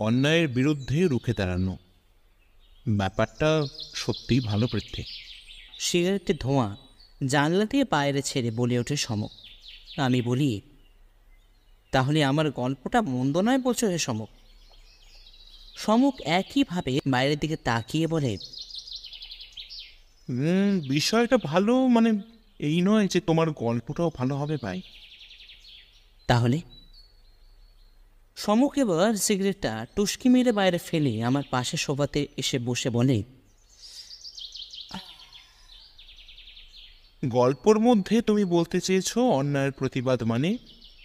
অন্যায়ের বিরুদ্ধে রুখে দাঁড়ানো, ব্যাপারটা সত্যিই ভালো পৃথ্বী। সিগারেটের ধোঁয়া জানলা দিয়ে বাইরে ছেড়ে বলে ওঠে সমক। আমি বলি, তাহলে আমার গল্পটা মন্দ নয় বলছো হে সমক? সমক একইভাবে বাইরের দিকে তাকিয়ে বলে, বিষয়টা ভালো, মানে এই নয় যে তোমার গল্পটাও ভালো হবে ভাই। তাহলে? সমক এবার সিগারেটটা টুস্কি মেরে বাইরে ফেলে আমার পাশে সোফাতে এসে বসে বলে, গল্পর মধ্যে তুমি বলতে চেয়েছো অন্যায়ের প্রতিবাদ মানে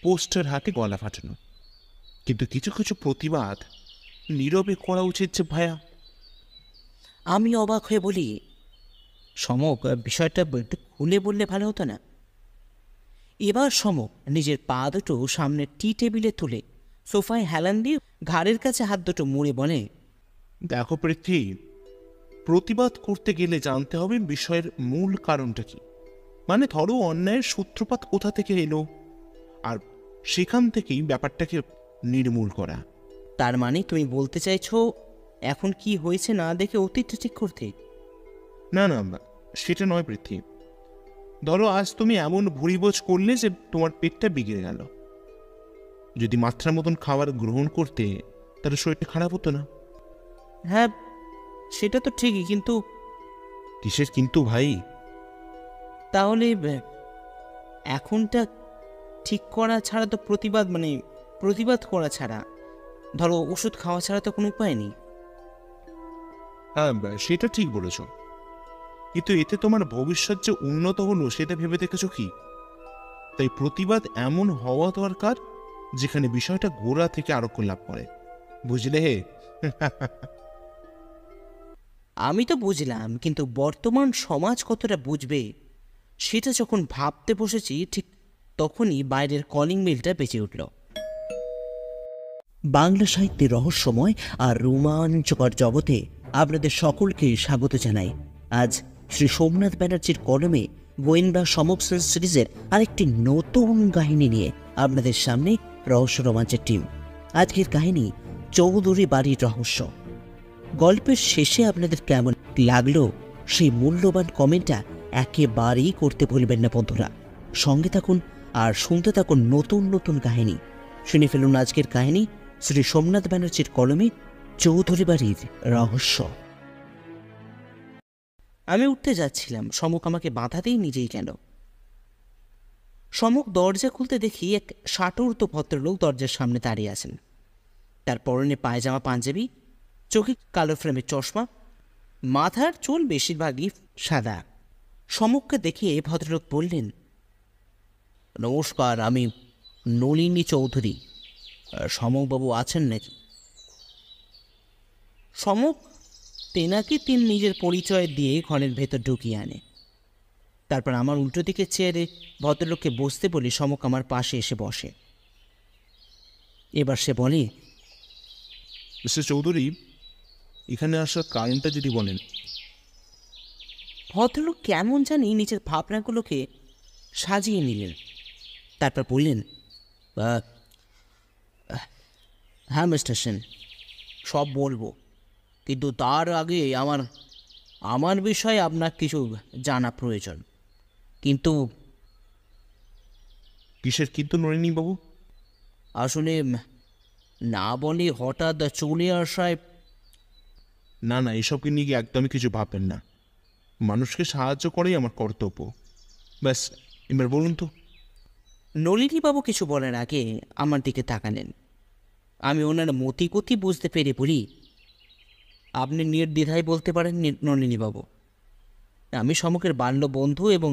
পোস্টার হাতে গলা ফাটানো, কিন্তু কিছু কিছু প্রতিবাদ নীরবে করা উচিত যে ভাইয়া। আমি অবাক হয়ে বলি, সমক, বিষয়টা একটু খুলে বললে ভালো হতো না? এবার সমক নিজের পা দুটো সামনে টি টেবিলে তুলে সোফায় হেলান দিয়ে ঘাড়ের কাছে হাত দুটো মুড়ে বলে, দেখো পৃথ্বী, প্রতিবাদ করতে গেলে জানতে হবে বিষয়ের মূল কারণটা কি। মানে ধরো অন্যায়ের সূত্রপাত কোথা থেকে এলো, আর সেখান থেকেই ব্যাপারটাকে নির্মূল করা। তার মানে তুমি বলতে চাইছো এখন কি হয়েছে না দেখে অতীতটা ঠিক করতে? না না, সেটা নয় পৃথ্বী। ধরো আজ তুমি এমন ভুরিভোজ করলে যে তোমার পেটটা বিগড়ে গেল। যদি মাত্রা মতন খাবার গ্রহণ করতে, তাহলে শরীরটা খারাপ হতো না। হ্যাঁ, সেটা তো ঠিকই, কিন্তু কিসের কিন্তু ভাই? তাহলে এখনটা ঠিক করা ছাড়া তো প্রতিবাদ করা ছাড়া, ধরো ওষুধ খাওয়া ছাড়া তো কোনো উপায় নেই। হ্যাঁ, সেটা ঠিক বলেছ, কিন্তু এতে তোমার ভবিষ্যৎ যে উন্নত হলো সেটা ভেবে দেখেছ কি? তাই প্রতিবাদ এমন হওয়া দরকার যেখানে বিষয়টা গোড়া থেকে আরোগ্য লাভ করে, বুঝলে হে? আমি তো বুঝলাম, কিন্তু বর্তমান সমাজ কতটা বুঝবে সেটা যখন ভাবতে বসেছি, ঠিক তখনই বাইরের কলিং বেলটা বেজে উঠল। বাংলা সাহিত্যের রহস্যময় আর রোমাঞ্চকর জগতে আপনাদের সকলকে স্বাগত জানাই। আজ শ্রী সোমনাথ ব্যানার্জির কলমে গোয়েন্দা সমক সিরিজের আরেকটি নতুন কাহিনী নিয়ে আপনাদের সামনে রহস্য রোমাঞ্চের টিম। আজকের কাহিনী চৌধুরী বাড়ির রহস্য। গল্পের শেষে আপনাদের কেমন লাগলো সেই মূল্যবান কমেন্টটা একেবারেই করতে ভুলবেন না বন্ধুরা। সঙ্গে থাকুন আর শুনতে থাকুন নতুন নতুন কাহিনী। শুনে ফেলুন আজকের কাহিনী শ্রী সোমনাথ ব্যানার্জির কলমে চৌধুরী বাড়ির রহস্য। আমি উঠতে যাচ্ছিলাম, সমক আমাকে বাধাতেই নিজেই গেল। সমক দরজা খুলতে দেখি এক ষাটোর্ধ্ব ভদ্রলোক দরজার সামনে দাঁড়িয়ে আছেন। তার পরনে পায়জামা পাঞ্জাবি, চোখে কালো ফ্রেমের চশমা, মাথার চুল বেশিরভাগই সাদা। সমককে দেখে ভদ্রলোক বললেন, নমস্কার, আমি নলিনী চৌধুরী। সমকবাবু আছেন নাকি? সমক তেনাকে নিজের পরিচয় দিয়ে ঘরের ভেতর ঢুকিয়ে আনে। তারপর আমার উল্টো দিকে চেয়ারে ভদ্রলোককে বসতে বলি সমক আমার পাশে এসে বসে। এবার সে বলে, মিস্টার চৌধুরী, এখানে আসার কারণটা যদি বলেন। ভদ্রলোক কেমন জানি নিজের ভাবনাগুলোকে সাজিয়ে নিলেন। তারপর বললেন, হ্যাঁ মিস্টার সেন, সব বলবো, কিন্তু তার আগে আমার বিষয়ে আপনার কিছু জানা প্রয়োজন। কিন্তু কিসের কিন্তু নলিনী বাবু? আসলে না বলে হঠাৎ চলে আসায়। না না, এসবকে নিয়ে একদমই কিছু ভাববেন না। মানুষকে সাহায্য করাই আমার কর্তব্য। ব্যাস, এবার বলুন তো। নলিনীবাবু কিছু বলার আগে আমার দিকে তাকালেন। আমি ওনার মতিগতি বুঝতে পেরে বলি, আপনি নির্দ্বিধায় বলতে পারেন নলিনীবাবু, আমি সমকের বাল্য বন্ধু এবং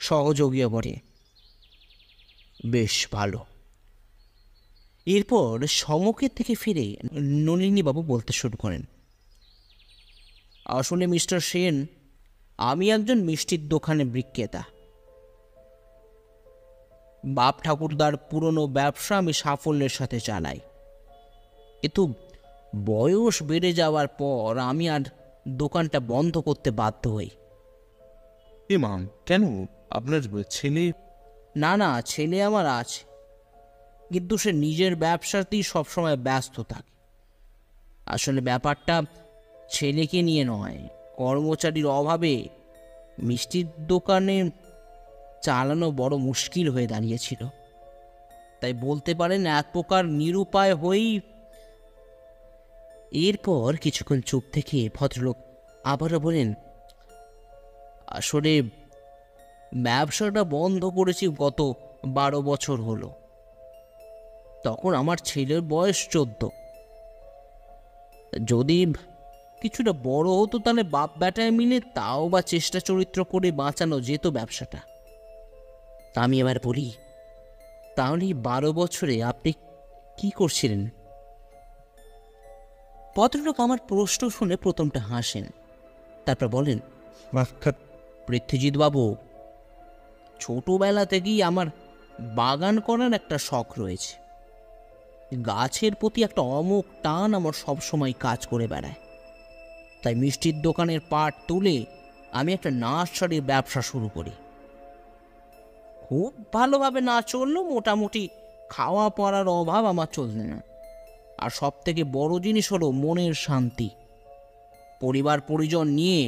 সহযোগীও বটে। বেশ ভালো। এরপর সমকের থেকে ফিরে নলিনীবাবু বলতে শুরু করেন, আসলে মিস্টার সেন, আমি একজন মিষ্টির দোকানে বিক্রেতা। বাপ ঠাকুরদার পুরনো ব্যবসা আমি সাফল্যের সাথে চালাই, কিন্তু বয়স বেড়ে যাওয়ার পর আমি আর দোকানটা বন্ধ করতে বাধ্য হই। এ মা, কেন? আপনার ছেলে? না না, ছেলে আমার আছে, কিন্তু সে নিজের ব্যবসাতেই সবসময় ব্যস্ত থাকে। আসলে ব্যাপারটা ছেলেকে নিয়ে নয়, কর্মচারীর অভাবে মিষ্টির দোকানে চালানো বড় মুশকিল হয়ে দাঁড়িয়েছিল। তাই বলতে পারেন এক প্রকার নিরুপায় হয়েই। এরপর কিছুক্ষণ চুপ থেকে ভদ্রলোক আবারও বলেন, আসলে ব্যবসাটা বন্ধ করেছি গত 12 বছর হলো। তখন আমার ছেলের বয়স 14। যদি কিছুটা বড় হতো তাহলে বাপ বেটায় মিলে তাও বা চেষ্টা চরিত্র করে বাঁচানো যেত ব্যবসাটা। তা আমি এবার বলি, তাহলে 12 বছরে আপনি কি করছিলেন? ভদ্রলোক আমার প্রশ্ন শুনে প্রথমটা হাসেন, তারপর বলেন, পৃথ্বীজিৎ বাবু, ছোটবেলা থেকেই আমার বাগান করার একটা শখ রয়েছে। গাছের প্রতি একটা অমোঘ টান আমার সবসময় কাজ করে বেড়ায়। তাই মিষ্টির দোকানের পাট তুলে আমি একটা নার্সারির ব্যবসা শুরু করি। খুব ভালোভাবে না চললেও মোটামুটি খাওয়া পড়ার অভাব আমার চলছে না। আর সব থেকে বড় জিনিস হলো মনের শান্তি। পরিবার পরিজন নিয়ে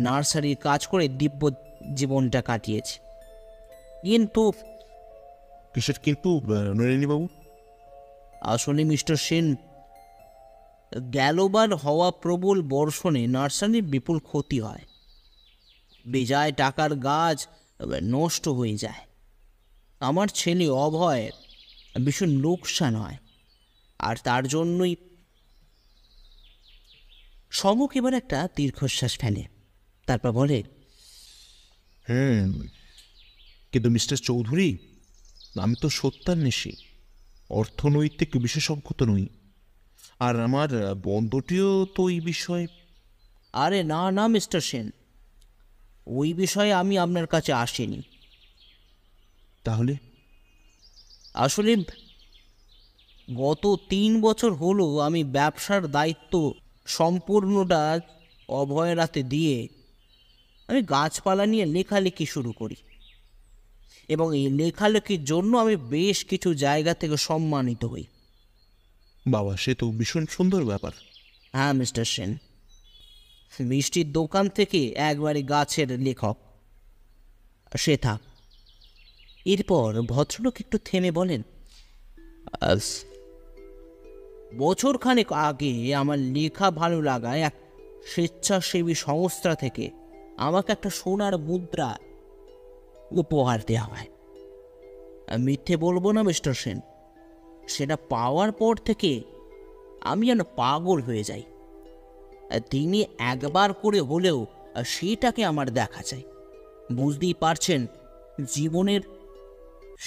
নার্সারির কাজ করে দিব্য জীবনটা কাটিয়েছি। কিন্তু কিসের কিন্তু, নলিনীবাবু? আসলে মিস্টার সেন, গেলবার হওয়া প্রবল বর্ষণে নার্সারির বিপুল ক্ষতি হয়। বেজায় টাকার গাছ নষ্ট হয়ে যায়। আমার ছেলে অভয়ের ভীষণ লোকসান হয়, আর তার জন্যই। সমক এবার একটা দীর্ঘশ্বাস ফেলে, তারপর বলে, কিন্তু মিস্টার চৌধুরী, আমি তো সত্যান্বেষী, অর্থনৈতিক বিশেষজ্ঞ তো নই। আর আমার বন্ধুটিও তো এই বিষয়ে। আরে না না মিস্টার সেন, ওই বিষয়ে আমি আপনার কাছে আসিনি। তাহলে? আসলে গত 3 বছর হলো আমি ব্যবসার দায়িত্ব সম্পূর্ণটা অভয়ের হাতে দিয়ে আমি গাছপালা নিয়ে লেখালেখি শুরু করি, এবং এই লেখালেখির জন্য আমি বেশ কিছু জায়গা থেকে সম্মানিত হই। বাবা, সে তো ভীষণ সুন্দর ব্যাপার। হ্যাঁ মিস্টার সেন, মিষ্টির দোকান থেকে একবারে গাছের লেখক সে থাক। এরপর ভদ্রলোক একটু থেমে বলেন, বছরখানেক আগে আমার লেখা ভালো লাগায় এক স্বেচ্ছাসেবী সংস্থা থেকে আমাকে একটা সোনার মুদ্রা উপহার দেওয়া হয়। মিথ্যে বলবো না মিস্টার সেন, সেটা পাওয়ার পর থেকে আমি যেন পাগল হয়ে যাই। দিনে একবার করে হলেও সেটাকে আমার দেখা চাই। বুঝতেই পারছেন, জীবনের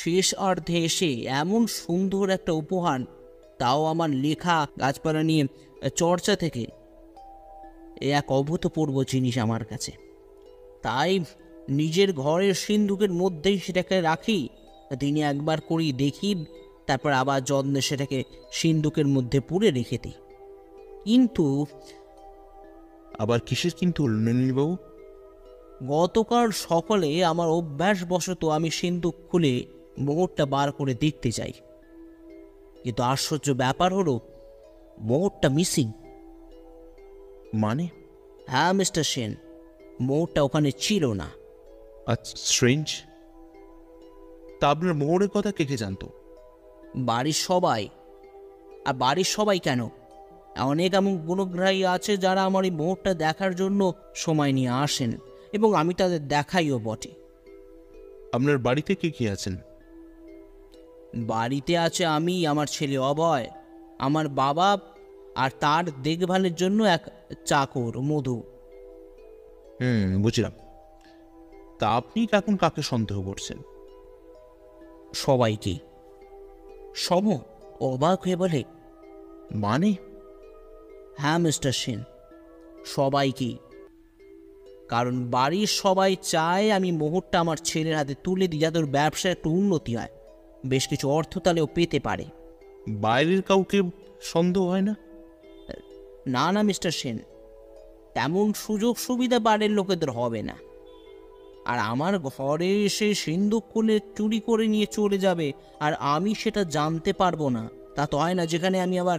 শেষ অর্ধে এসে এমন সুন্দর একটা উপহার, তাও আমার লেখা গাছপালা নিয়ে চর্চা থেকে, এ এক অভূতপূর্ব জিনিস আমার কাছে। তাই নিজের ঘরের সিন্ধুকের মধ্যেই সেটাকে রাখি, দিনে একবার করেই দেখি, তারপর আবার যত্নে সেটাকে সিন্ধুকের মধ্যে পুরে রেখে দিই। কিন্তু আবার কিসের কিন্তু, নলিনীবাবু? গতকাল সকালে আমার অভ্যাসবশত আমি সিন্ধুক খুলে মোহরটা বার করে দেখতে চাই, কিন্তু আশ্চর্য ব্যাপার হলো মোহরটা মিসিং। মানে? হ্যাঁ মিস্টার সেন, মোহরটা ওখানে ছিল না। আচ্ছা, স্ট্রেঞ্জ। তা আপনার মোহরের কথা কে কে জানতো? বাড়ির সবাই। আর বাড়ির সবাই কেন, অনেক এমন গুণগ্রাহী আছে যারা আমার এই মোহরটা দেখার জন্য সময় নিয়ে আসেন, এবং আমি তাদের দেখাইও বটে। আপনার বাড়িতে কে কে আছেন? বাড়িতে আছে আমি, আমার ছেলে অভয়, আমার বাবা, আর তার দেখভালের জন্য এক চাকর মধু। বুঝলাম। তা আপনি এখন কাকে সন্দেহ করছেন? সবাইকে। সম অবাক হয়ে বলে, মানে? হ্যাঁ মিস্টার সেন, সবাইকেই। কারণ বাড়ির সবাই চায় আমি মোহরটা আমার ছেলের হাতে তুলে দিই, যাতে ওর ব্যবসায় একটু উন্নতি হয়, বেশ কিছু অর্থ তাহলেও পেতে পারে। বাইরের কাউকে সন্দেহ হয় না? না না মিস্টার সেন, তেমন সুযোগ সুবিধা বাড়ির লোকেদের হবে না। আর আমার ঘরে এসে সিন্দুক খুলে চুরি করে নিয়ে চলে যাবে আর আমি সেটা জানতে পারবো না, তা তো হয় না, যেখানে আমি আবার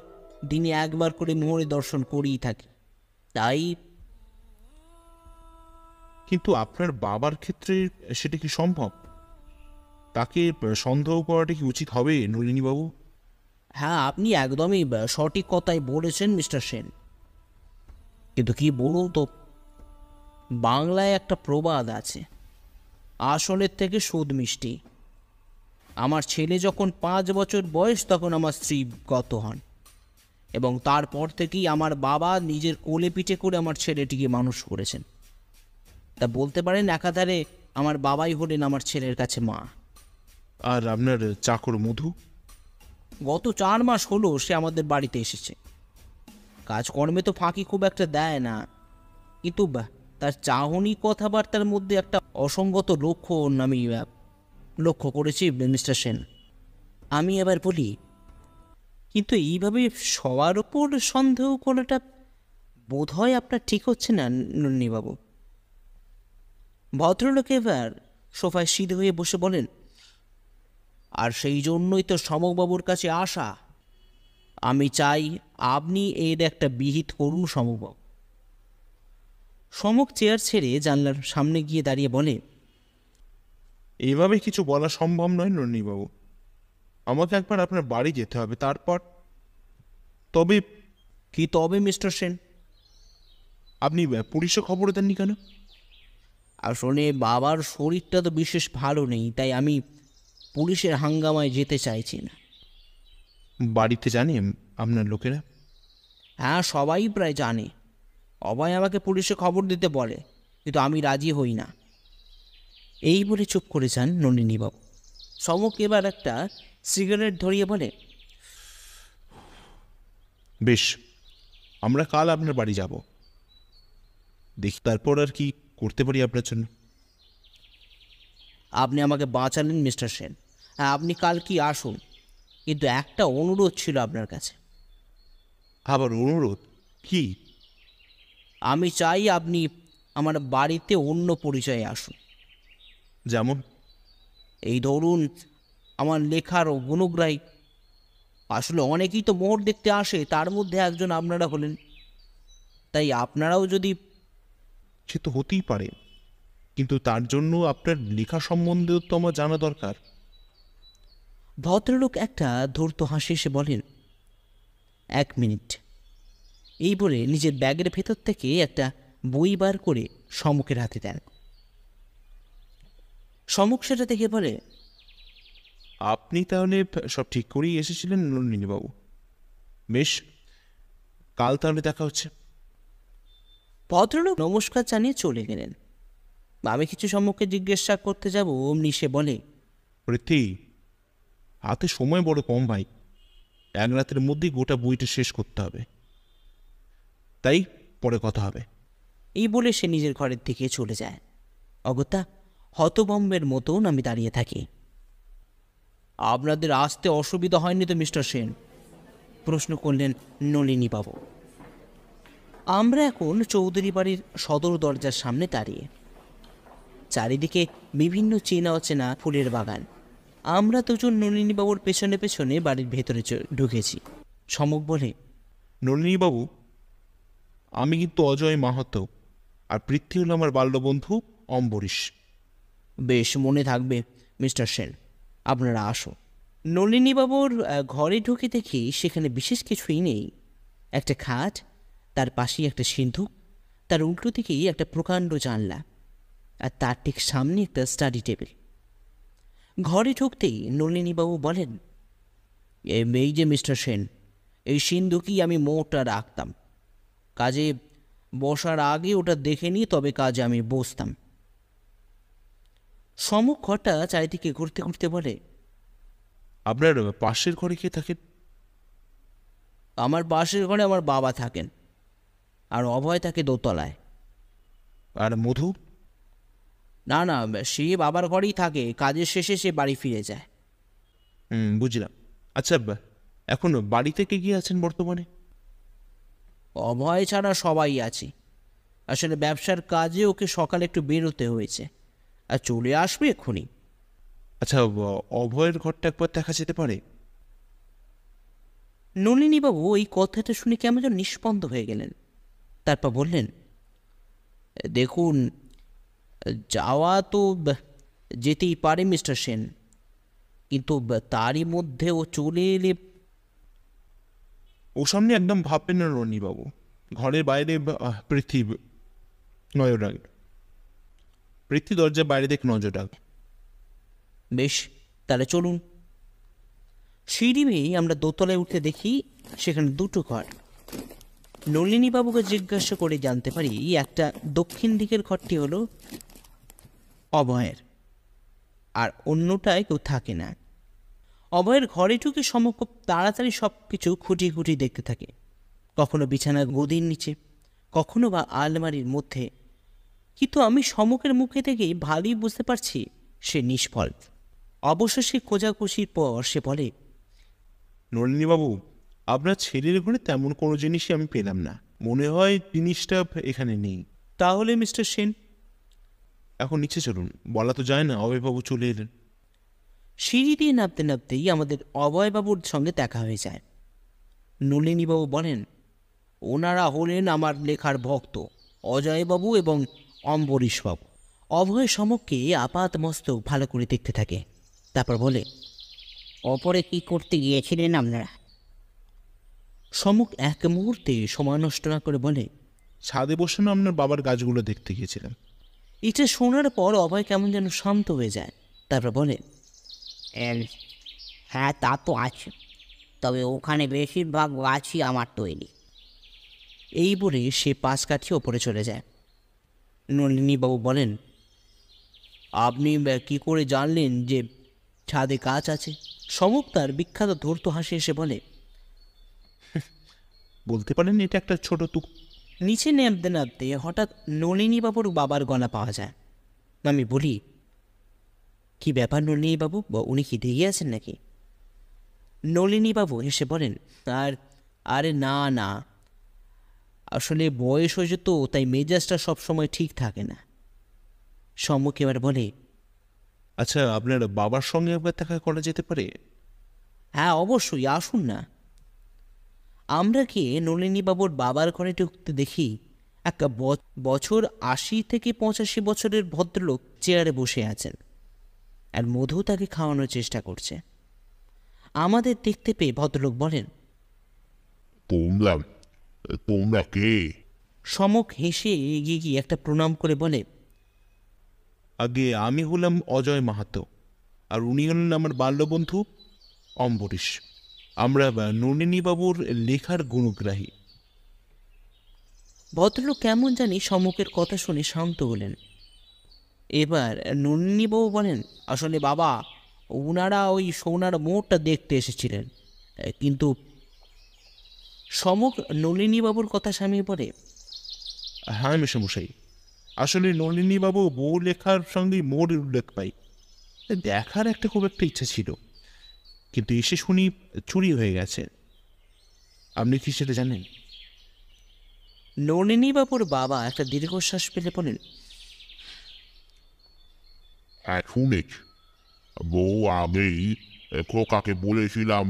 দিনে একবার করে মোহরে দর্শন করেই থাকি। তাই কিন্তু আপনার বাবার ক্ষেত্রে সেটা কি সম্ভব? তাকে সন্দেহ করাটা কি উচিত হবে নলিনীবাবু? হ্যাঁ, আপনি একদমই সঠিক কথাই বলেছেন মিস্টার সেন। কিন্তু কি বলুন তো, বাংলায় একটা প্রবাদ আছে, আসলের থেকে সুদ মিষ্টি। আমার ছেলে যখন 5 বছর বয়স তখন আমার স্ত্রী গত হন, এবং তারপর থেকেই আমার বাবা নিজের কোলে পিঠে করে আমার ছেলেটিকে মানুষ করেছেন। তা বলতে পারেন একাধারে আমার বাবাই হলেন আমার ছেলের কাছে মা। আর আপনার চাকর মধু? গত 4 মাস হলো সে আমাদের বাড়িতে এসেছে। কাজকর্মে তো ফাঁকি খুব একটা দেয় না, কিন্তু তার চাহনি কথাবার্তার মধ্যে একটা অসঙ্গত লক্ষণ আমি লক্ষ্য করেছি মিস্টার সেন। আমি এবার বলি, কিন্তু এইভাবে সবার ওপর সন্দেহ করাটা বোধ হয় আপনার ঠিক হচ্ছে না নন্দিনীবাবু। ভদ্রলোক এবার সোফায় সিধে হয়ে বসে বলেন, আর সেই জন্যই তো সমকবাবুর কাছে আসা। আমি চাই আপনি এর একটা বিহিত করুন সমকবাবু। সমক চেয়ার ছেড়ে জানলার সামনে গিয়ে দাঁড়িয়ে বলে, এভাবে কিছু বলা সম্ভব নয় নলিনীবাবু। আমাকে একবার আপনার বাড়ি যেতে হবে, তারপর। তবে কি তবে মিস্টার সেন? আপনি পুলিশে খবর দেননি কেন? আসলে বাবার শরীরটা তো বিশেষ ভালো নেই, তাই আমি পুলিশের হাঙ্গামায় যেতে চাইছি না। বাড়িতে জানি আপনার লোকেরা? হ্যাঁ, সবাই প্রায় জানে। অভয় আমাকে পুলিশে খবর দিতে বলে, কিন্তু আমি রাজি হই না। এই বলে চুপ করে যান নন্দিনীবাবু। সমক এবার একটা সিগারেট ধরিয়ে বলে, বেশ, আমরা কাল আপনার বাড়ি যাব, দেখি তারপর আর কি করতে পারি আপনার জন্য। আপনি আমাকে বাঁচালেন মিস্টার সেন। হ্যাঁ, আপনি কাল কি আসুন, কিন্তু একটা অনুরোধ ছিল আপনার কাছে। আবার অনুরোধ? কি? আমি চাই আপনি আমার বাড়িতে অন্য পরিচয়ে আসুন। যেমন? এই ধরুন, আমার লেখার গুণগ্রাহী। আসলে অনেকেই তো মোহর দেখতে আসে, তার মধ্যে একজন আপনারা হলেন। তাই আপনারাও যদি... সে তো হতেই পারে, কিন্তু তার জন্য আপনার লেখা সম্বন্ধেও তো আমার জানা দরকার। ভদ্রলোক একটা ধূর্ত হাসি এসে বলেন, 1 মিনিট। এই বলে নিজের ব্যাগের ভেতর থেকে একটা বই বার করে সমুখের হাতে দেন। সমুখ সেটা দেখে বলে, আপনি তাহলে সব ঠিক করেই এসেছিলেন নলিনীবাবু। বেশ, কাল তাহলে দেখা হচ্ছে। ভদ্রলোক নমস্কার জানিয়ে চলে গেলেন। আমি কিছু সম্মুখে জিজ্ঞাসা করতে যাব, অমনি সে বলে, পৃথ্বী, হাতে সময় বড় কম ভাই। 1 রাতের মধ্যেই গোটা বইটা শেষ করতে হবে, তাই পরে কথা হবে। এই বলে সে নিজের ঘরের দিকে চলে যায়। অগত্যা হতভম্বের মতন আমি দাঁড়িয়ে থাকি। আপনাদের আসতে অসুবিধা হয়নি তো মিস্টার সেন? প্রশ্ন করলেন নলিনীবাবু। আমরা এখন চৌধুরী বাড়ির সদর দরজার সামনে দাঁড়িয়ে। চারিদিকে বিভিন্ন চেনা অচেনা ফুলের বাগান। আমরা দুজন নলিনীবাবুর পেছনে পেছনে বাড়ির ভেতরে ঢুকেছি। সমক বলে, নলিনীবাবু, আমি কিন্তু অজয় মাহাতো, আর পৃথ্বী হল আমার বাল্যবন্ধু অম্বরীশ। বেশ, মনে থাকবে মিস্টার সেন, আপনারা আসুন। নলিনীবাবুর ঘরে ঢুকে দেখি সেখানে বিশেষ কিছুই নেই। একটা খাট, তার পাশেই একটা সিন্ধুক, তার উল্টো দিকেই একটা প্রকাণ্ড জানলা, আর তার ঠিক সামনে একটা স্টাডি টেবিল। ঘরে ঢুকতেই নলিনীবাবু বলেন, এই যে মিস্টার সেন, এই সিন্ধুকই আমি মোটা রাখতাম। কাজে বসার আগে ওটা দেখে নিই, তবে কাজে আমি বসতাম। সমুখ ঘরটা চারিদিকে ঘুরতে ঘুরতে বলে, আপনার পাশের ঘরে কে থাকেন? আমার পাশের ঘরে আমার বাবা থাকেন, আর অভয় থাকে দোতলায়। আর মধু? না না, সে বাবার ঘরেই থাকে, কাজের শেষে সে বাড়ি ফিরে যায়। বুঝলাম। আচ্ছা, এখন বাড়ি থেকে গিয়ে আছেন বর্তমানে? অভয় ছাড়া সবাই আছে। আসলে ব্যবসার কাজে ওকে সকালে একটু বেরোতে হয়েছে, আর চলে আসবে এক্ষুনি। আচ্ছা, অভয়ের ঘরটা একবার দেখা যেতে পারে? নলিনীবাবু এই কথাটা শুনে কেমন যেন নিষ্পন্দ হয়ে গেলেন। তারপর বললেন, দেখুন, যাওয়া তো যেতেই পারে মিস্টার সেন, কিন্তু তারই মধ্যে ও চলে এলে। ও সামনে একদম ভাববেন না রনিবাবু। ঘরের বাইরে পৃথ্বী নজর রাখ, পৃথ্বী দরজার বাইরে থেকে নজর রাখ। বেশ, তাহলে চলুন। সিঁড়ি বেয়ে আমরা দোতলায় উঠে দেখি সেখানে দুটো ঘর। নলিনীবাবুকে জিজ্ঞাসা করে জানতে পারি একটা দক্ষিণ দিকের ঘরটি হলো অভয়ের, আর অন্যটায় কেউ থাকে না। অভয়ের ঘরে ঢুকে সম খুব তাড়াতাড়ি সব কিছু খুঁটি খুঁটি দেখতে থাকে, কখনো বিছানার গদির নিচে, কখনো বা আলমারির মধ্যে। কিন্তু আমি সমকের মুখে থেকেই ভালোই বুঝতে পারছি সে নিষ্ফল। অবশেষে খোঁজাখুঁজির পর সে বলে, নলিনীবাবু, আপনার ছেলের ঘরে তেমন কোনো জিনিসই আমি পেলাম না। মনে হয় জিনিসটা এখানে নেই। তাহলে মিস্টার সেন? এখন নিচে চলুন, বলা তো যায় না অভয়বাবু চলে এলেন। সিঁড়ি দিয়ে নামতে নামতেই আমাদের অভয়বাবুর সঙ্গে দেখা হয়ে যায়। নলিনীবাবু বলেন, ওনারা হলেন আমার লেখার ভক্ত অজয়বাবু এবং অম্বরীশবাবু। অভয় সমককে আপাত মস্তক ভালো করে দেখতে থাকে, তারপর বলে, ওপরে কি করতে গিয়েছিলেন আপনারা? সমক এক মুহূর্তে সময় নষ্ট না করে বলে, ছাদে বসে না আপনার বাবার গাছগুলো দেখতে গিয়েছিলাম। এটা শোনার পর অভয় কেমন যেন শান্ত হয়ে যায়। তারপর বলে, হ্যাঁ, তা তো আছে, তবে ওখানে বেশিরভাগ গাছই আমার তৈরি। এই বলে সে পাশ কাঠিয়ে ওপরে চলে যায়। নলিনীবাবু বলেন, আপনি কি করে জানলেন যে ছাদে গাছ আছে? সমক তার বিখ্যাত ধূর্ত হাসি এসে বলে, বলতে পারেন এটা একটা ছোট তুক। নিচে নামতে নামতে হঠাৎ নলিনীবাবুর বাবার গলা পাওয়া যায়। আমি বলি, কি ব্যাপার নলিনীবাবু, উনি কি রেগে আছেন নাকি? নলিনীবাবু হেসে বলেন, আরে না না, আসলে বয়স হয়েছে তো, তাই মেজাজটা সবসময় ঠিক থাকে না। সম্মুখ এবার বলে, আচ্ছা, আপনার বাবার সঙ্গে একবার দেখা করা যেতে পারে? হ্যাঁ অবশ্যই, আসুন না। আমরা কি নলিনীবাবুর বাবার ঘরে ঢুকতে দেখি এক বছর ৮০ থেকে ৮৫ বছরের ভদ্রলোক চেয়ারে বসে আছেন, আর মধু তাকে খাওয়ানোর চেষ্টা করছে। আমাদের দেখতে পেয়ে ভদ্রলোক বলেন, তোমরা তোমরা কে? সমক হেসে এগিয়ে গিয়ে একটা প্রণাম করে বলে, আগে আমি হলাম অজয় মাহাতো, আর উনি হলেন আমার বাল্যবন্ধু অম্বরীশ। আমরা নলিনীবাবুর লেখার গুণগ্রাহী। ভদ্রলোক কেমন জানি সমকের কথা শুনে শান্ত হলেন। এবার নলিনীবাবু বলেন, আসলে বাবা, ওনারা ওই সোনার মোড়টা দেখতে এসেছিলেন, কিন্তু। সমক নলিনীবাবুর কথা সামিয়ে পড়ে, হ্যাঁ মেশামশাই, আসলে নলিনীবাবু বউ লেখার সঙ্গে মোর উল্লেখ পাই। দেখার একটা খুব একটা ইচ্ছা ছিল, কিন্তু এসে শুনি চুরি হয়ে গেছে। আপনি কি সেটা জানেন? নলিনীবাবুর বাবা একটা দীর্ঘশ্বাস ফেলে বলেন, হ্যাঁ, শুনেছি। বউ আগেই খোকাকে বলেছিলাম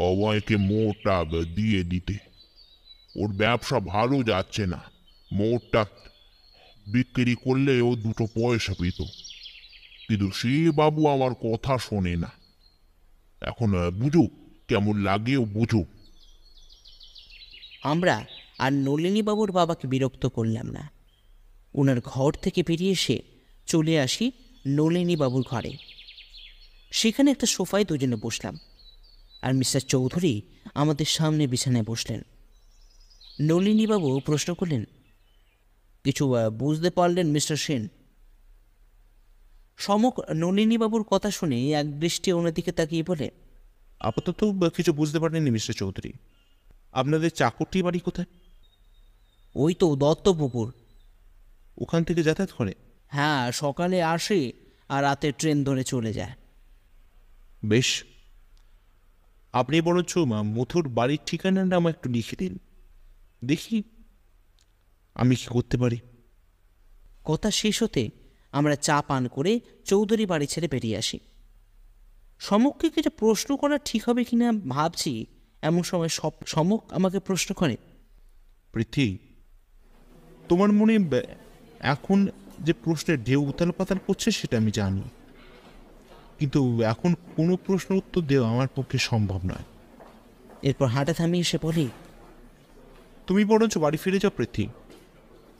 অভয়কে মোড়টা দিয়ে দিতে। ওর ব্যবসা ভালো যাচ্ছে না, মোড়টা বিক্রি করলে ও দুটো পয়সা পেত, কিন্তু সে বাবু আমার কথা শোনে না। এখন বুঝুক, কেমন লাগে ও বুঝুক। আমরা আর নলিনীবাবুর বাবাকে বিরক্ত করলাম না। ওনার ঘর থেকে বেরিয়ে এসে চলে আসি নলিনীবাবুর ঘরে। সেখানে একটা সোফায় দুজনে বসলাম, আর মিস্টার চৌধুরী আমাদের সামনে বিছানায় বসলেন। নলিনীবাবু প্রশ্ন করলেন, কিছু বুঝতে পারলেন মিস্টার সেন? সমক নলিনীবাবুর কথা শুনে এক দৃষ্টি ওনার দিকে তাকিয়ে বলে, আপাতত কিছু বুঝতে পারেননি মিস্টার চৌধুরী। আপনাদের চাকরটি বাড়ি কোথায়? ওই তো দত্তপুকুর। ওখান থেকে যাতায়াত করে? হ্যাঁ, সকালে আসে আর রাতে ট্রেন ধরে চলে যায়। বেশ, আপনি বরঞ্চ মথুর বাড়ির ঠিকানাটা আমার একটু লিখে দিন, দেখি আমি কি করতে পারি। কথা শেষ হতে আমরা চা পান করে চৌধুরী বাড়ি ছেড়ে বেরিয়ে আসি। সমককে কিছু প্রশ্ন করা ঠিক হবে কিনা ভাবছি, এমন সময় সমক আমাকে প্রশ্ন করে, পৃথ্বী, তোমার মনে এখন যে প্রশ্নের ঢেউ উতাল পাতাল করছে সেটা আমি জানি, কিন্তু এখন কোনো প্রশ্নের উত্তর দেওয়া আমার পক্ষে সম্ভব নয়। এরপর হাঁটা থামিয়ে এসে বলি, তুমি বরঞ্চ বাড়ি ফিরে যাও পৃথ্বী,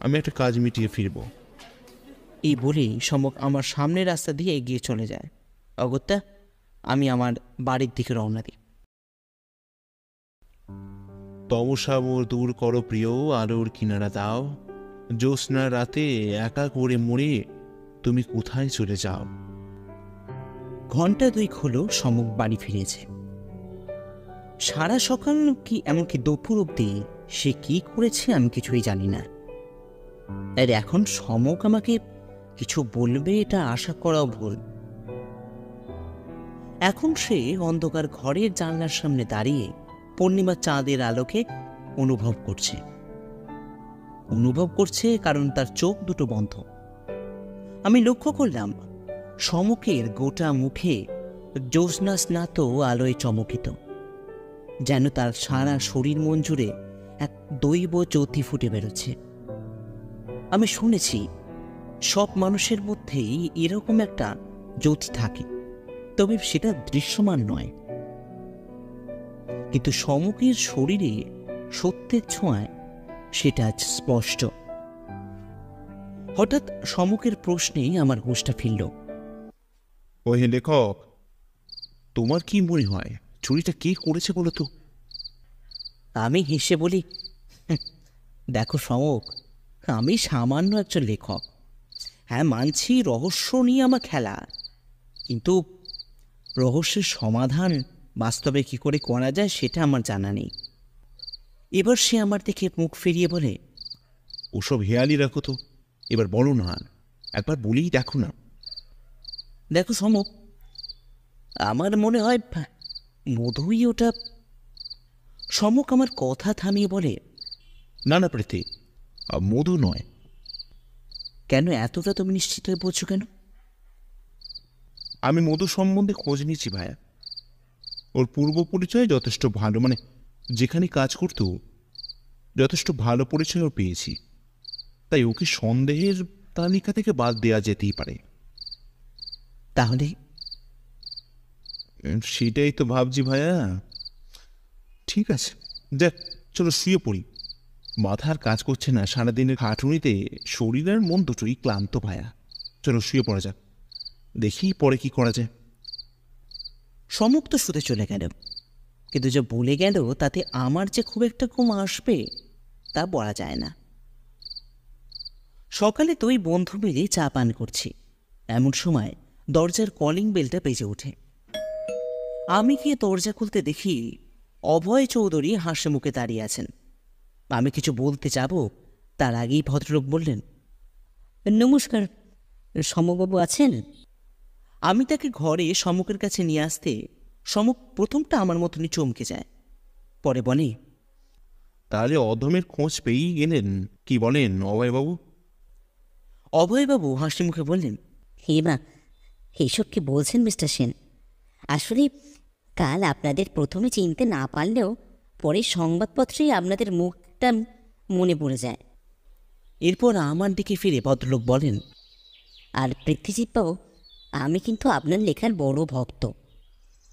আমি একটা কাজ মিটিয়ে ফিরবো। এই বলেই সমক আমার সামনের রাস্তা দিয়ে এগিয়ে চলে যায়। অগত্যা আমি আমার বাড়ির দিকে রওনা দিই। তমসা মোর দূর করো প্রিয়, আলোর কিনারা দাও, জ্যোৎস্না রাতে একা করে মরে তুমি কোথায় চলে যাও। ঘন্টা 2 হলো সমক বাড়ি ফিরেছে। সারা সকাল কি এমনকি দুপুর অব্দি সে কি করেছে আমি কিছুই জানি না। আর এখন সমক আমাকে কিছু বলবে এটা আশা করাও ভুল। এখন সে অন্ধকার ঘরের জানলার সামনে দাঁড়িয়ে পূর্ণিমা চাঁদের আলোকে অনুভব করছে কারণ তার চোখ দুটো বন্ধ। আমি লক্ষ্য করলাম সমকের গোটা মুখে জ্যোৎস্না স্নাত আলোয় চমকিত, যেন তার সারা শরীর মন জুড়ে এক দৈব জ্যোতি ফুটে বেরোচ্ছে। আমি শুনেছি সব মানুষের মধ্যেই এরকম একটা জ্যোতি থাকে, তবে সেটা দৃশ্যমান নয়। কিন্তু সমকের শরীরে সত্যের ছোঁয়ায় সেটা আজ স্পষ্ট। হঠাৎ সমকের প্রশ্নেই আমার হুঁশটা ফিরল। ওই লেখক, তোমার কি মনে হয় চুরিটা কে করেছে বলো তো? আমি হেসে বলি, দেখো সমক, আমি সামান্য একজন লেখক। হ্যাঁ, মানছি রহস্য নিয়ে আমার খেলা, কিন্তু রহস্যের সমাধান বাস্তবে কি করে করা যায় সেটা আমার জানা নেই। এবার সে আমার দিকে মুখ ফিরিয়ে বলে, ওসব হেয়ালি রাখো তো, এবার বলো না, একবার বলেই দেখো না। দেখো সমক, আমার মনে হয় মধুই ওটা। সমক আমার কথা থামিয়ে বলে, না না পৃথ্বী, মধু নয়। কেন এতটা তুমি নিশ্চিত হয়ে বলছো কেন? আমি মধু সম্বন্ধে খোঁজ নিয়েছি ভাইয়া। ওর পূর্ব পরিচয় যথেষ্ট ভালো, মানে যেখানে কাজ করতো যথেষ্ট ভালো পরিচয় ওর পেয়েছি, তাই ওকে সন্দেহের তালিকা থেকে বাদ দেওয়া যেতেই পারে। তাহলে সেটাই তো ভাবছি ভাইয়া। ঠিক আছে, দেখ, চলো শুয়ে পড়ি, মাথার কাজ করছে না, সারাদিনের খাটুনিতে শরীর আর মন দুটোই ক্লান্ত ভাইয়া। চলো শুয়ে পড়া যাক, দেখি পরে কি করা যায়। সমক তো শুতে চলে গেল, কিন্তু যে বলে গেল তাতে আমার যে খুব একটা ঘুম আসবে তা বলা যায় না। সকালে 2 বন্ধু মিলে চা পান করছি, এমন সময় দরজার কলিং বেলটা বেজে ওঠে। আমি গিয়ে দরজা খুলতে দেখি অভয় চৌধুরী হাসি মুখে দাঁড়িয়ে আছেন। আমি কিছু বলতে যাব, তার আগেই ভদ্রলোক বললেন, নমস্কার, সমবাবু আছেন? আমি তাকে ঘরে সমকের কাছে নিয়ে আসতে সমক প্রথমটা আমার মতনই চমকে যায়, পরে বলে, তাহলে অধমের খোঁজ পেয়েই গেলেন, কি বলেন অভয়বাবু? অভয়বাবু হাসি মুখে বললেন, হে মা, এইসব কি বলছেন মিস্টার সেন? আসলে কাল আপনাদের প্রথমে চিনতে না পারলেও পরে সংবাদপত্রেই আপনাদের মুখটা মনে পড়ে যায়। এরপর আমার দিকে ফিরে ভদ্রলোক বলেন, আর পৃথ্বীজিৎ বাবু, আমি কিন্তু আপনার লেখার বড় ভক্ত।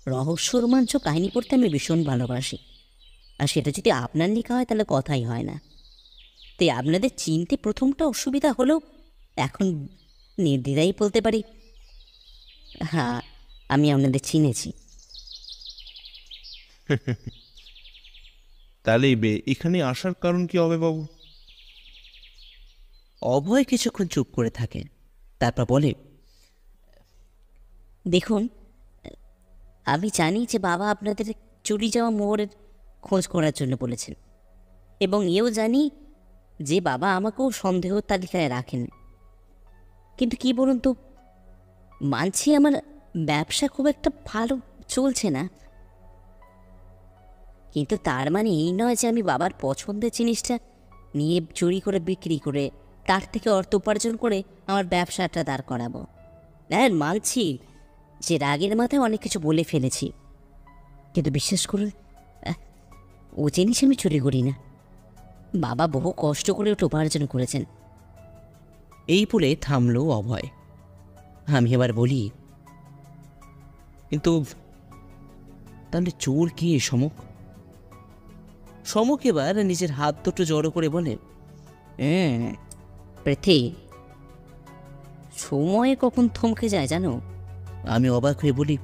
রহস্য রোমাঞ্চ কাহিনী পড়তে আমি ভীষণ ভালোবাসি, আর সেটা যদি আপনার লেখা হয় তাহলে কথাই হয় না। তাই আপনাদের চিনতে প্রথমটা অসুবিধা হলেও এখন নির্দ্বিধাই বলতে পারি, হ্যাঁ, আমি আপনাদের চিনেছি। তাহলে এখানে আসার কারণ কি অভয়বাবু? অভয় কিছুক্ষণ চুপ করে থাকে, তারপর বলে, দেখুন, আমি জানি যে বাবা আপনাদের চুরি যাওয়া মোহরের খোঁজ করার জন্য বলেছেন, এবং এও জানি যে বাবা আমাকেও সন্দেহ তালিকায় রাখেন। কিন্তু কি বলুন তো, মানছি আমার ব্যবসা খুব একটা ভালো চলছে না, কিন্তু তার মানে এই নয় যে আমি বাবার পছন্দের জিনিসটা নিয়ে চুরি করে বিক্রি করে তার থেকে অর্থ উপার্জন করে আমার ব্যবসাটা দাঁড় করাবো। হ্যাঁ, মানছি যে রাগের মাথায় অনেক কিছু বলে ফেলেছি, কিন্তু বিশ্বাস করুন ও জিনিস আমি চুরি করি না। বাবা বহু কষ্ট করে ওটা উপার্জন করেছেন। এই বলে থামলো অভয়। আমি এবার বলি, কিন্তু তাহলে চোর কে সমক? সমক এবার নিজের হাত দুটো জড়ো করে বলে, পৃথ্বী, সময় কখন থমকে যায় জানো? আমি অবাক হয়ে বলি,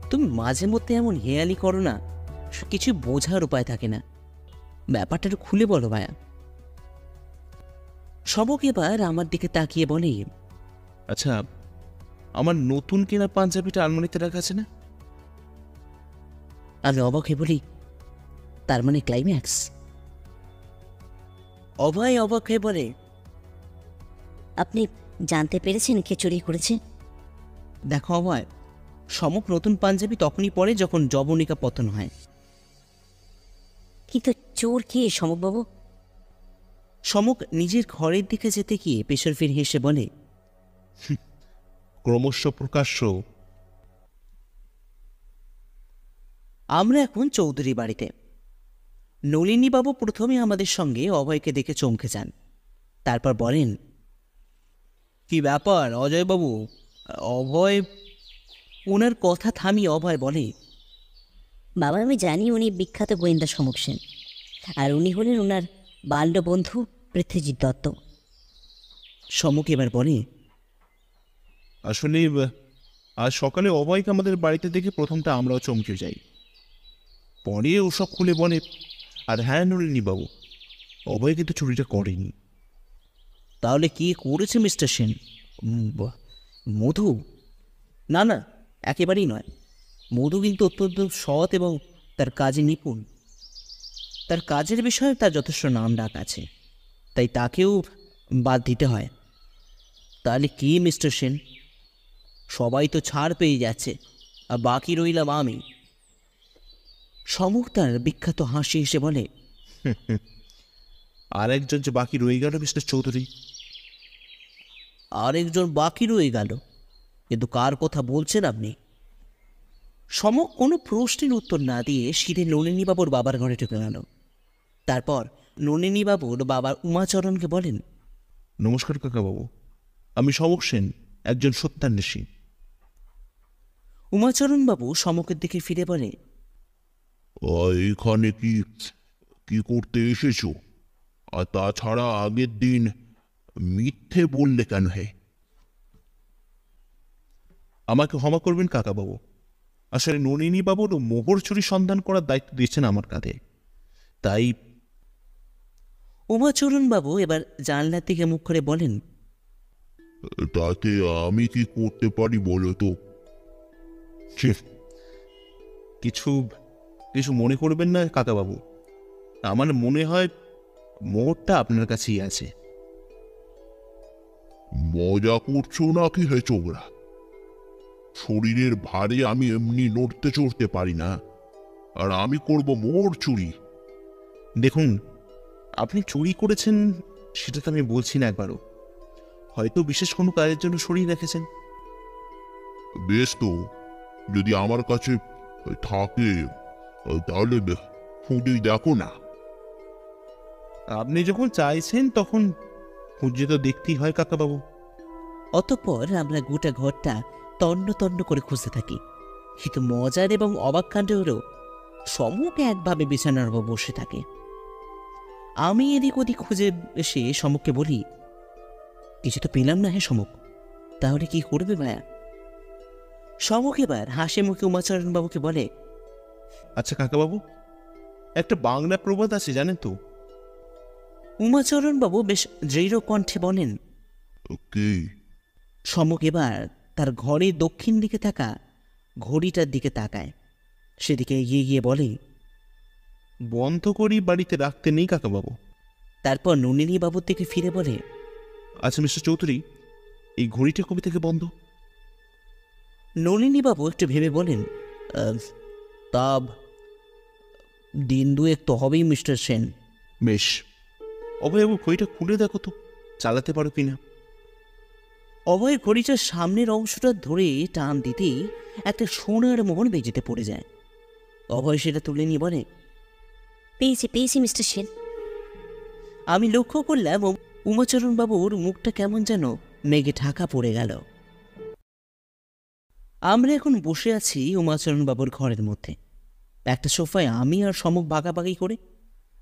তুমি মাঝে মধ্যে এমন হেয়ালি করো না, কিছু বোঝার উপায় থাকে না। ব্যাপারটা একটু খুলে বলো ভাইয়া। সমক এবার আমার দিকে তাকিয়ে বলে, আচ্ছা, আমার নতুন কেনা পাঞ্জাবিটা আলমারিতে রাখা আছে না? আমি অবাক হয়ে বলি, তার মানে ক্লাইম্যাক্স? অভয় অবাক হয়ে বলে, আপনি জানতে পেরেছেন কে চুরি করেছে? দেখো অভয়, সমক নতুন পাঞ্জাবি তখনই পরে যখন যবনিকা পতন হয়। কিন্তু চোর কে সমকবাবু? সমক নিজের ঘরের দিকে যেতে গিয়ে পেছন ফিরে হেসে বলে, ক্রমশ প্রকাশ্য। আমরা এখন চৌধুরী বাড়িতে। নলিনীবাবু প্রথমে আমাদের সঙ্গে অভয়কে দেখে চমকে যান, তারপর বলেন, কি ব্যাপার অজয়বাবু? অভয়। ওনার কথা থামিয়ে অভয় বলে, বাবা, আমি জানি উনি বিখ্যাত গোয়েন্দা সমক সেন, আর উনি হলেন ওনার বাল্যবন্ধু পৃথ্বীজিৎ দত্ত। সমক এবার বলে, আসলে আজ সকালে অভয়কে আমাদের বাড়িতে দেখে প্রথমটা আমরাও চমকে যাই, পরে ওসব খুলে বলে। আর হ্যাঁ নলিনী বাবু, অভয় কিন্তু চুরিটা করেনি। তাহলে কি করেছে মিস্টার সেন? মধু? না না, একেবারেই নয়। মধু কিন্তু অত্যন্ত সৎ এবং তার কাজে নিপুণ। তার কাজের বিষয়ে তার যথেষ্ট নাম ডাক আছে, তাই তাকেও বাদ দিতে হয়। তাহলে কি মিস্টার সেন? সবাই তো ছাড় পেয়ে যাচ্ছে, আর বাকি রইলাম আমি। সমক তার বিখ্যাত হাসি হেসে বলে, আর একজন যে বাকি রয়ে গেল মিস্টার চৌধুরী। আরেকজন বাকি রয়ে গেল, কিন্তু কার কথা বলছেন আপনি? সমক কোনো প্রশ্নের উত্তর না দিয়ে সিধে নলিনীবাবুর বাবার ঘরে ঢুকে গেল। তারপর নলিনীবাবুর বাবার উমাচরণকে বলেন, নমস্কার কাকাবাবু, আমি সমক সেন, একজন সত্যান্বেষী। উমাচরণবাবু সমকের দিকে ফিরে বলে, এখানে কি কি করতে এসেছো? আর তাছাড়া আগের দিন মিথ্যে বললে কেন? হে, আমাকে ক্ষমা করবেন কাকাবাবু, আসলে নলিনী বাবুর মোহর চুরি সন্ধান করার দায়িত্ব দিয়েছেন আমার কাঁধে, তাই। উমাচরণবাবু এবার জানলার দিকে মুখ করে বলেন, তাতে আমি কি করতে পারি বলো তো? কিছু কিছু মনে করবেন না কাকাবাবু, আমার মনে হয় মোহরটা আপনার কাছেই আছে। মজা করছো নাকি হে চোবরা? শরীরের ভারে আমি এমনি নড়তে চড়তে পারি না, আর আমি করব মোহর চুরি? দেখুন, আপনি চুরি করেছেন সেটা তো আমি বলছি না একবারও, হয়তো বিশেষ কোনো কাজের জন্য সরিয়ে রেখেছেন। বেশ, তো যদি আমার কাছে থাকে তাহলে খুঁজে দেখো না। আপনি যখন চাইছেন তখন খুঁজে তো দেখতেই হয় কাকাবাবু। অতঃপর আমরা গোটা ঘরটা তন্ন তন্ন করে খুঁজতে থাকি, কিন্তু মজার এবং অবাক কাণ্ড হলো সমক একভাবে বিছানার উপর বসে থাকে। আমি এদিক ওদিক খুঁজে এসে সমককে বলি, কিছু তো পেলাম না হে সমক, তাহলে কি করবে ভাইয়া? সমক এবার হাসি মুখে উমাচরণবাবুকে বলে, আচ্ছা কাকাবাবু, একটা বাংলা প্রবাদ আছে জানেন তো? উমাচরণবাবু বেশ দৃঢ় কণ্ঠে বলেন। কি? সমক এবার তার ঘরের দক্ষিণ দিকে থাকা ঘড়িটার দিকে তাকায়, সেদিকে এগিয়ে গিয়ে বলে, বন্ধ করি বাড়িতে রাখতে নেই কাকাবাবু। তারপর নলিনী বাবুর দিকে ফিরে বলে, আচ্ছা মিস্টার চৌধুরী, এই ঘড়িটা কবে থেকে বন্ধ? নলিনী বাবু একটু ভেবে বলেন, তা দিন দুয়েক তো হবেই মিস্টার সেন। বেশ, অভয়বাবু ঘড়িটা খুলে দেখো তো, চালাতে পারো কিনা। অভয় ঘড়িটার সামনের অংশটা ধরে টান দিতেই একটা সোনার মোহর বেজেতে পড়ে যায়। অভয় সেটা তুলে নিয়ে বলে, পেয়েছি পেয়েছি মিস্টার সেন। আমি লক্ষ্য করলাম উমাচরণ বাবুর মুখটা কেমন যেন মেঘে ঢাকা পড়ে গেল। আমরা এখন বসে আছি উমাচরণ বাবুর ঘরের মধ্যে, একটা সোফায় আমি আর সমক ভাগাভাগি করে।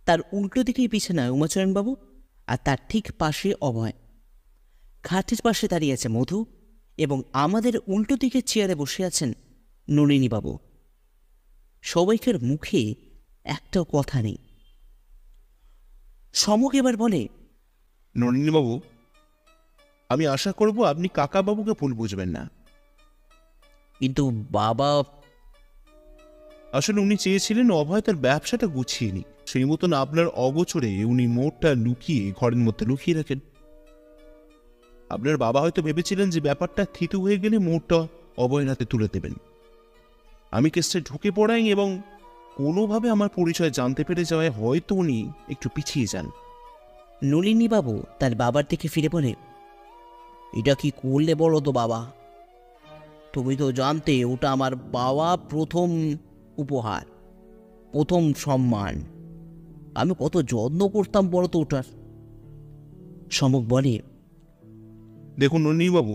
তার উল্টো দিকেই বিছানায় উমাচরণ বাবু, আর তার ঠিক পাশে অভয়। খাটের পাশে দাঁড়িয়ে আছে মধু, এবং আমাদের উল্টো দিকের চেয়ারে বসে আছেন নলিনীবাবু। সবাইকার মুখে একটাও কথা নেই। সমক এবার বলে, নলিনীবাবু, আমি আশা করব আপনি কাকাবাবুকে ভুল বুঝবেন না। কিন্তু বাবা, আসলে উনি চেয়েছিলেন অভয় তার ব্যবসাটা গুছিয়ে নিক, সেই মতন আপনার অগোচরে উনি মোড়টা লুকিয়ে ঘরের মধ্যে লুকিয়ে রাখেন। আপনার বাবা হয়তো ভেবেছিলেন যে ব্যাপারটা থিতু হয়ে গেলে মোড়টা অভয়ের হাতে তুলে দেবেন। আমি কেসটা ঢুকে পড়াই এবং কোনোভাবে আমার পরিচয় জানতে পেরে যাওয়ায় হয়তো উনি একটু পিছিয়ে যান। নলিনীবাবু তার বাবার দিকে ফিরে বলে, এটা কি করলে বলো তো বাবা? তুমি তো জানতে ওটা আমার বাবা প্রথম উপহার, প্রথম সম্মান। আমি কত যত্ন করতাম বলো তো ওটার। সমক বলে, দেখুন নলিনীবাবু,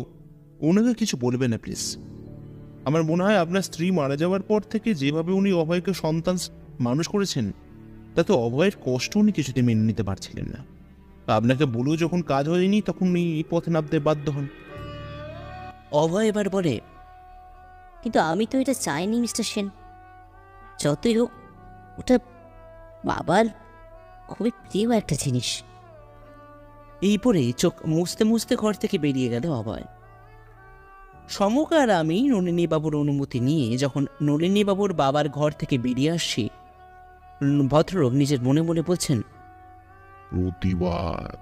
ওনাকে কিছু বলবেন না প্লিজ। আমার মনে হয় আপনার স্ত্রী মারা যাওয়ার পর থেকে যেভাবে উনি অভয়কে সন্তান মানুষ করেছেন, তাতে অভয়ের কষ্ট উনি কিছুতে মেনে নিতে পারছিলেন না। আপনাকে বলেও যখন কাজ হয়নি তখন উনি এই পথে নামতে বাধ্য হন। অভয় এবার বলে, কিন্তু আমি তো এটা চাইনি মিস্টার সেন। যতই হোক, ওটা বাবার খুবই প্রিয় একটা জিনিস। এই পরে চোখ মুছতে মুছতে ঘর থেকে বেরিয়ে গেল অভয়। সমক আর আমি নলিনীবাবুর অনুমতি নিয়ে যখন নলিনীবাবুর বাবার ঘর থেকে বেরিয়ে আসছি, ভদ্রলোক নিজের মনে মনে বলছেন, প্রতিবাদ।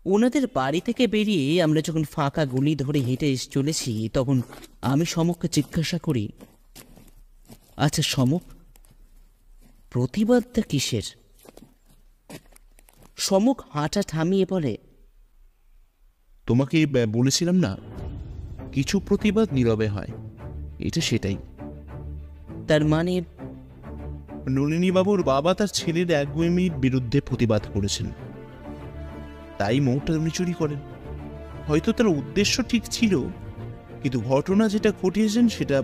ওনাদের বাড়ি থেকে বেরিয়ে আমরা যখন ফাঁকা গলি ধরে হেঁটে চলেছি, তখন আমি সমককে জিজ্ঞাসা করি, আচ্ছা সমক, প্রতিবাদটা কিসের? সমক হাঁটা থামিয়ে বলে, তোমাকে বলেছিলাম না, কিছু প্রতিবাদ নীরবে হয়, এটা সেটাই। তার মানে? নলিনীবাবুর বাবা তার ছেলের একগুঁয়েমির বিরুদ্ধে প্রতিবাদ করেছেন, তাই মোড়টা উনি চুরি করেন। হয়তো তার উদ্দেশ্য ঠিক ছিল, কিন্তু ঘটনা যেটা ঘটিয়েছেন সেটা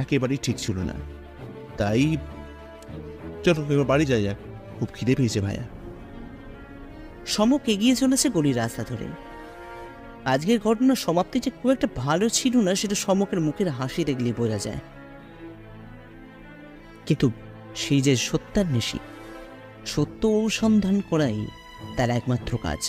একেবারেই ঠিক ছিল না। তাই চলো এবার বাড়ি যাই যাক, খুব খিদে পেয়েছে ভাইয়া। সমক এগিয়ে চলেছে গলির রাস্তা ধরে। আজকের ঘটনার সমাপ্তি যে খুব একটা ভালো ছিল না সেটা সমকের মুখের হাসি দেখলে বোঝা যায়। কিন্তু সেই যে সত্যান্বেষী, সত্য অনুসন্ধান করাই তার একমাত্র কাজ।